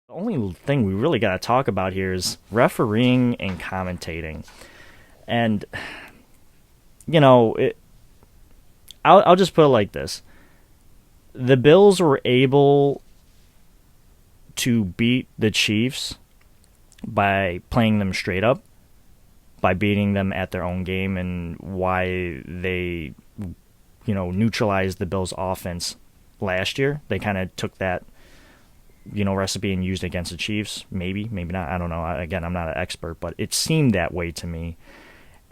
The only thing we really got to talk about here is refereeing and commentating. And, you know, I'll just put it like this. The Bills were able to beat the Chiefs by playing them straight up, by beating them at their own game, and why they, neutralized the Bills' offense last year. They kind of took that, recipe and used it against the Chiefs. Maybe not. I don't know. Again, I'm not an expert, but it seemed that way to me.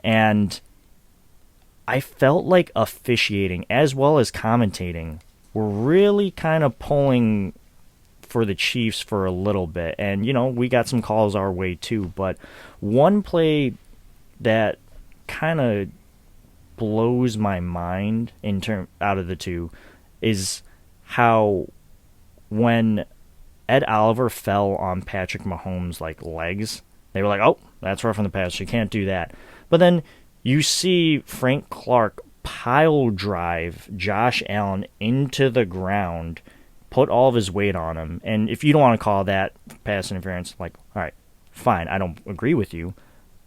And I felt like officiating as well as commentating were really kind of pulling for the Chiefs for a little bit. And, we got some calls our way too. But one play that kind of blows my mind out of the two is how when Ed Oliver fell on Patrick Mahomes' legs, they were like, "Oh, that's rough on the pass. You can't do that." But then you see Frank Clark pile drive Josh Allen into the ground, put all of his weight on him, and if you don't want to call that pass interference, all right, fine, I don't agree with you.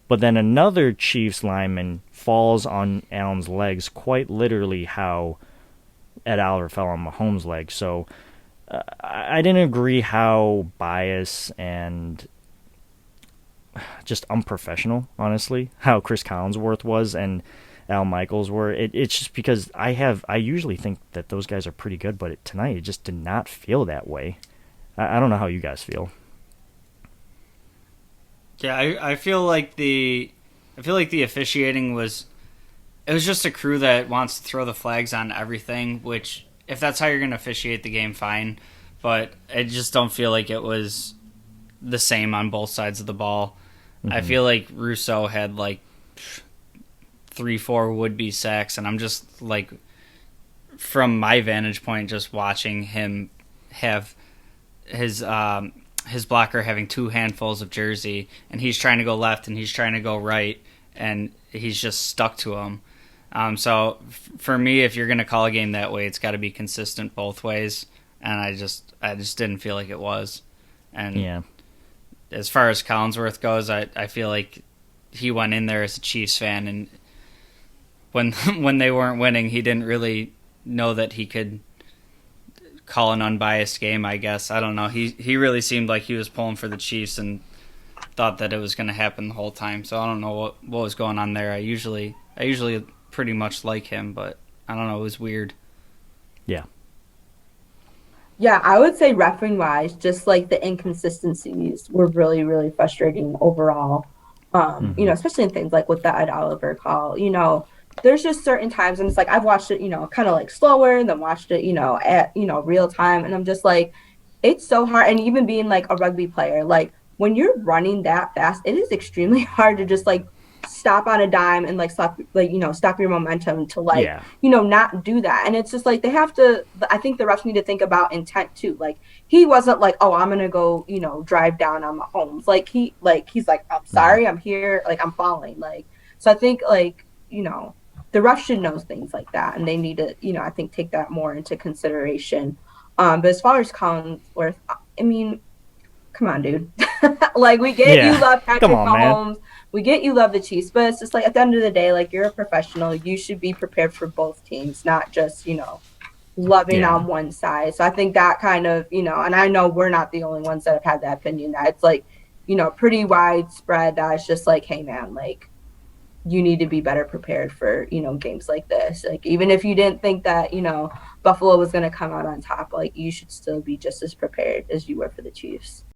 But then another Chiefs lineman falls on Allen's legs, quite literally how Ed Oliver fell on Mahomes' legs. So I didn't agree how biased and just unprofessional, honestly, how Chris Collinsworth was and Al Michaels were. It's just because I usually think that those guys are pretty good, but tonight it just did not feel that way. I don't know how you guys feel. Yeah, I feel like the officiating was just a crew that wants to throw the flags on everything, which if that's how you're going to officiate the game, fine. But I just don't feel like it was the same on both sides of the ball. Mm-hmm. I feel like Russo had 3-4 would-be sacks, and I'm just from my vantage point, just watching him have his blocker having two handfuls of jersey, and he's trying to go left and he's trying to go right, and he's just stuck to him. So for me, if you're going to call a game that way, it's got to be consistent both ways, and I just didn't feel like it was. And yeah. As far as Collinsworth goes, I feel like he went in there as a Chiefs fan, and when they weren't winning, he didn't really know that he could call an unbiased game, I guess. I don't know. He really seemed like he was pulling for the Chiefs and thought that it was going to happen the whole time. So I don't know what was going on there. I usually pretty much like him, but I don't know. It was weird. Yeah. Yeah, I would say refereeing wise, just the inconsistencies were really, really frustrating overall. Especially in things like with the Ed Oliver call. There's just certain times, and it's I've watched it, kind of slower, and then watched it, at real time, and I'm just it's so hard. And even being a rugby player, when you're running that fast, it is extremely hard to just stop on a dime and stop your momentum to not do that. And it's just they have to. I think the refs need to think about intent too. He wasn't oh, I'm gonna go drive down on Mahomes. He's I'm sorry, I'm here, I'm falling. So I think the refs should know things like that, and they need to I think take that more into consideration. But as far as Collinsworth, I mean, come on, dude. We get you love Patrick Mahomes. Man. We get you love the Chiefs, but it's just at the end of the day, you're a professional. You should be prepared for both teams, not just, loving on one side. So I think that kind of, and I know we're not the only ones that have had that opinion. That it's pretty widespread. That it's just hey, man, you need to be better prepared for, games like this. Even if you didn't think that, Buffalo was going to come out on top, you should still be just as prepared as you were for the Chiefs.